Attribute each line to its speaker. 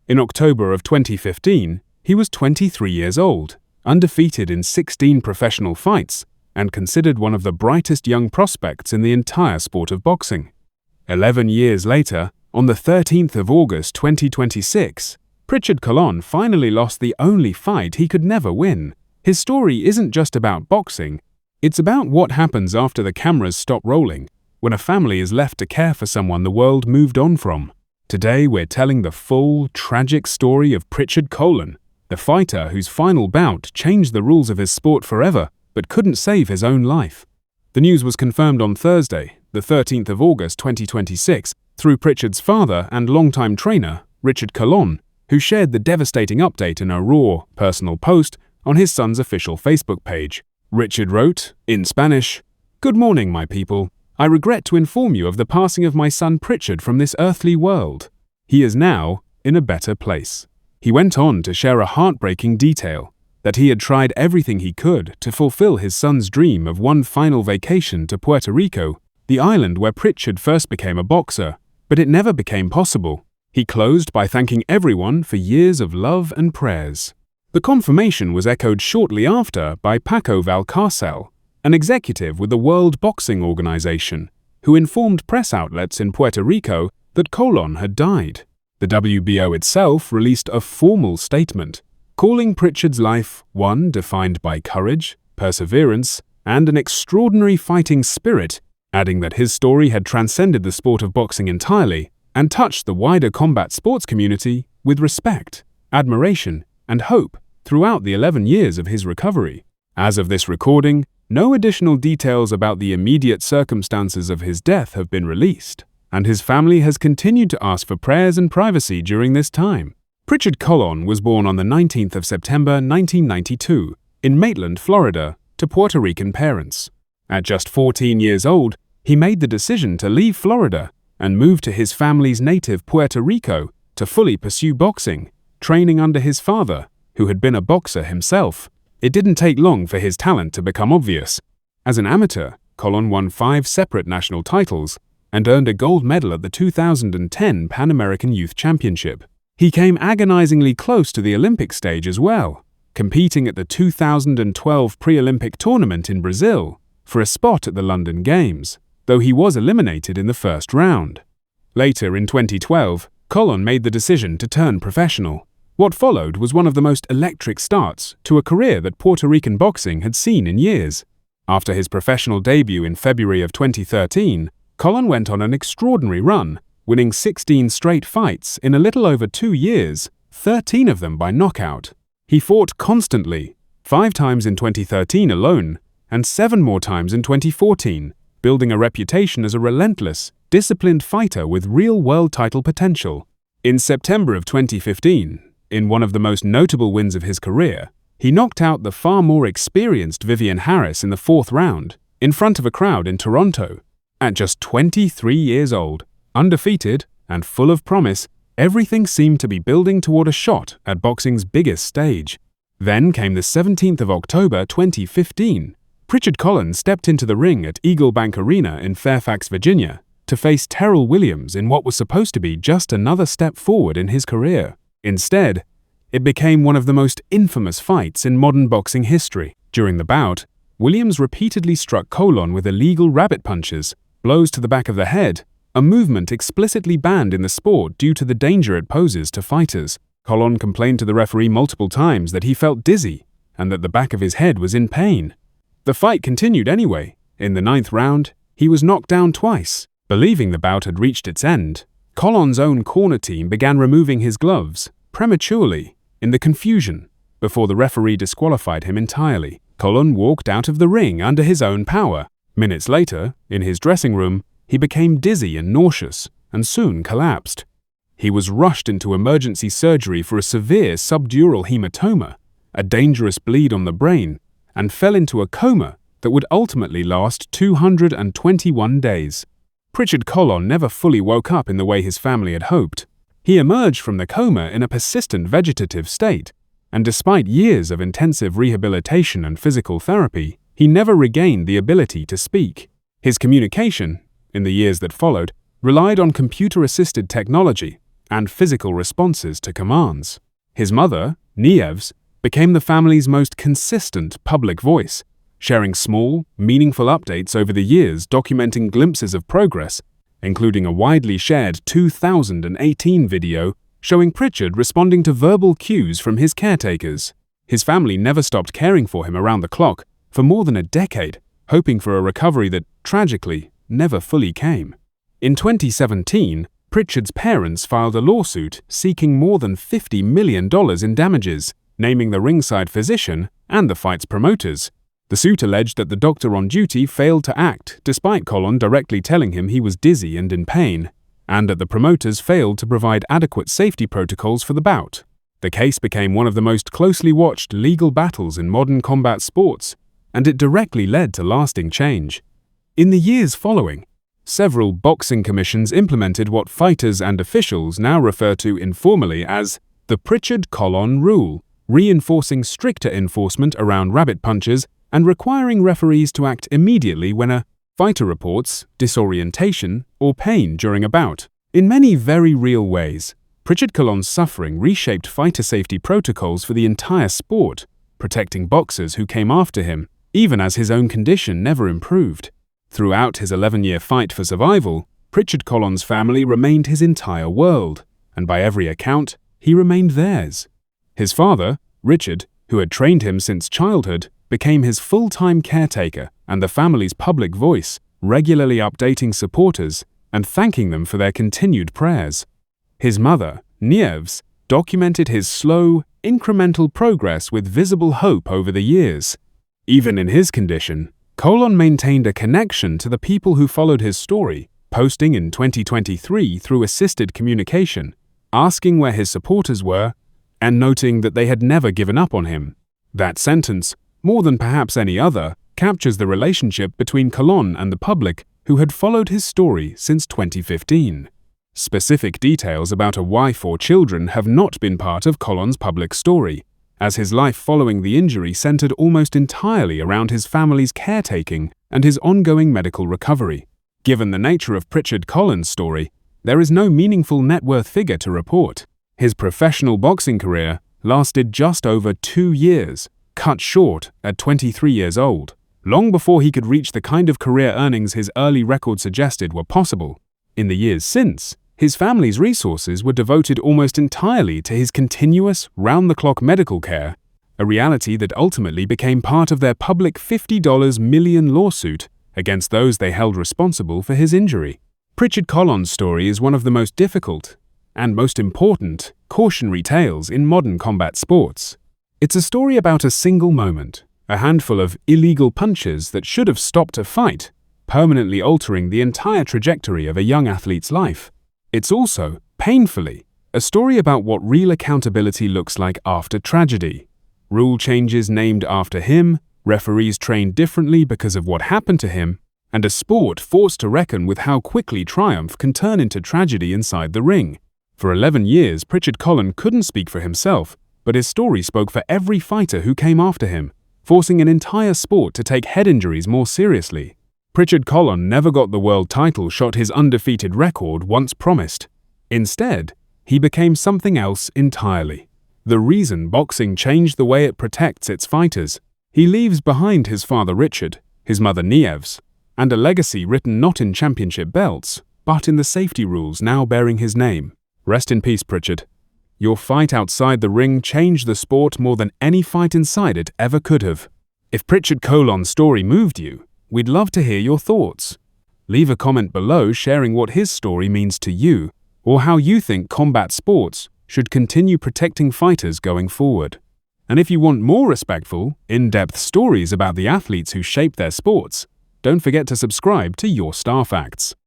Speaker 1: In October of 2015, he was 23 years old, undefeated in 16 professional fights, and considered one of the brightest young prospects in the entire sport of boxing. 11 years later, on the 13th of August 2026, Prichard Colón finally lost the only fight he could never win. His story isn't just about boxing, it's about what happens after the cameras stop rolling, when a family is left to care for someone the world moved on from. Today we're telling the full, tragic story of Prichard Colón, the fighter whose final bout changed the rules of his sport forever, but couldn't save his own life. The news was confirmed on Thursday, the 13th of August 2026, through Pritchard's father and longtime trainer, Prichard Colón, who shared the devastating update in a raw, personal post on his son's official Facebook page. Prichard wrote, in Spanish, "Good morning, my people. I regret to inform you of the passing of my son Pritchard from this earthly world. He is now in a better place." He went on to share a heartbreaking detail, that he had tried everything he could to fulfill his son's dream of one final vacation to Puerto Rico, the island where Pritchard first became a boxer, but it never became possible. He closed by thanking everyone for years of love and prayers. The confirmation was echoed shortly after by Paco Valcárcel, an executive with the World Boxing Organization, who informed press outlets in Puerto Rico that Colón had died. The WBO itself released a formal statement, calling Pritchard's life one defined by courage, perseverance, and an extraordinary fighting spirit, adding that his story had transcended the sport of boxing entirely and touched the wider combat sports community with respect, admiration, and hope throughout the 11 years of his recovery. As of this recording, no additional details about the immediate circumstances of his death have been released, and his family has continued to ask for prayers and privacy during this time. Prichard Colón was born on the 19th of September 1992 in Maitland, Florida, to Puerto Rican parents. At just 14 years old, he made the decision to leave Florida and move to his family's native Puerto Rico to fully pursue boxing, training under his father, who had been a boxer himself. It didn't take long for his talent to become obvious. As an amateur, Colón won 5 separate national titles and earned a gold medal at the 2010 Pan American Youth Championship. He came agonizingly close to the Olympic stage as well, competing at the 2012 pre-Olympic tournament in Brazil for a spot at the London Games, though he was eliminated in the first round. Later in 2012, Colón made the decision to turn professional. What followed was one of the most electric starts to a career that Puerto Rican boxing had seen in years. After his professional debut in February of 2013, Colón went on an extraordinary run, winning 16 straight fights in a little over 2 years, 13 of them by knockout. He fought constantly, 5 times in 2013 alone, and 7 more times in 2014, building a reputation as a relentless, disciplined fighter with real-world title potential. In September of 2015, in one of the most notable wins of his career, he knocked out the far more experienced Vivian Harris in the 4th round, in front of a crowd in Toronto. At just 23 years old, undefeated, and full of promise, everything seemed to be building toward a shot at boxing's biggest stage. Then came the 17th of October 2015. Prichard Colón stepped into the ring at Eagle Bank Arena in Fairfax, Virginia, to face Terrell Williams in what was supposed to be just another step forward in his career. Instead, it became one of the most infamous fights in modern boxing history. During the bout, Williams repeatedly struck Colón with illegal rabbit punches, blows to the back of the head, a movement explicitly banned in the sport due to the danger it poses to fighters. Colón complained to the referee multiple times that he felt dizzy and that the back of his head was in pain. The fight continued anyway. In the 9th round, he was knocked down twice. Believing the bout had reached its end, Colón's own corner team began removing his gloves, prematurely, in the confusion, before the referee disqualified him entirely. Colón walked out of the ring under his own power. Minutes later, in his dressing room, he became dizzy and nauseous, and soon collapsed. He was rushed into emergency surgery for a severe subdural hematoma, a dangerous bleed on the brain, and fell into a coma that would ultimately last 221 days. Prichard Colón never fully woke up in the way his family had hoped. He emerged from the coma in a persistent vegetative state, and despite years of intensive rehabilitation and physical therapy, he never regained the ability to speak. His communication, in the years that followed, relied on computer-assisted technology, and physical responses to commands. His mother, Nieves, became the family's most consistent public voice, sharing small, meaningful updates over the years documenting glimpses of progress, including a widely shared 2018 video showing Pritchard responding to verbal cues from his caretakers. His family never stopped caring for him around the clock for more than a decade, hoping for a recovery that, tragically, never fully came. In 2017, Pritchard's parents filed a lawsuit seeking more than $50 million in damages, naming the ringside physician and the fight's promoters. The suit alleged that the doctor on duty failed to act despite Colón directly telling him he was dizzy and in pain, and that the promoters failed to provide adequate safety protocols for the bout. The case became one of the most closely watched legal battles in modern combat sports, and it directly led to lasting change. In the years following, several boxing commissions implemented what fighters and officials now refer to informally as the Prichard Colón rule, reinforcing stricter enforcement around rabbit punches and requiring referees to act immediately when a fighter reports disorientation or pain during a bout. In many very real ways, Prichard Colón's suffering reshaped fighter safety protocols for the entire sport, protecting boxers who came after him, even as his own condition never improved. Throughout his 11-year fight for survival, Prichard Colón's family remained his entire world, and by every account, he remained theirs. His father, Richard, who had trained him since childhood, became his full-time caretaker and the family's public voice, regularly updating supporters and thanking them for their continued prayers. His mother, Nieves, documented his slow, incremental progress with visible hope over the years. Even in his condition, Colón maintained a connection to the people who followed his story, posting in 2023 through assisted communication, asking where his supporters were, and noting that they had never given up on him. That sentence, more than perhaps any other, captures the relationship between Colón and the public who had followed his story since 2015. Specific details about a wife or children have not been part of Colón's public story, as his life following the injury centered almost entirely around his family's caretaking and his ongoing medical recovery. Given the nature of Prichard Colón's story, there is no meaningful net worth figure to report. His professional boxing career lasted just over 2 years, cut short at 23 years old, long before he could reach the kind of career earnings his early record suggested were possible. In the years since, his family's resources were devoted almost entirely to his continuous, round-the-clock medical care, a reality that ultimately became part of their public $50 million lawsuit against those they held responsible for his injury. Prichard Colón's story is one of the most difficult and most important cautionary tales in modern combat sports. It's a story about a single moment, a handful of illegal punches that should have stopped a fight, permanently altering the entire trajectory of a young athlete's life. It's also, painfully, a story about what real accountability looks like after tragedy. Rule changes named after him, referees trained differently because of what happened to him, and a sport forced to reckon with how quickly triumph can turn into tragedy inside the ring. For 11 years, Prichard Colón couldn't speak for himself, but his story spoke for every fighter who came after him, forcing an entire sport to take head injuries more seriously. Prichard Colón never got the world title shot his undefeated record once promised. Instead, he became something else entirely. The reason boxing changed the way it protects its fighters. He leaves behind his father Richard, his mother Nieves, and a legacy written not in championship belts, but in the safety rules now bearing his name. Rest in peace, Pritchard. Your fight outside the ring changed the sport more than any fight inside it ever could have. If Prichard Colón's story moved you, we'd love to hear your thoughts. Leave a comment below sharing what his story means to you, or how you think combat sports should continue protecting fighters going forward. And if you want more respectful, in-depth stories about the athletes who shape their sports, don't forget to subscribe to Your Star Facts.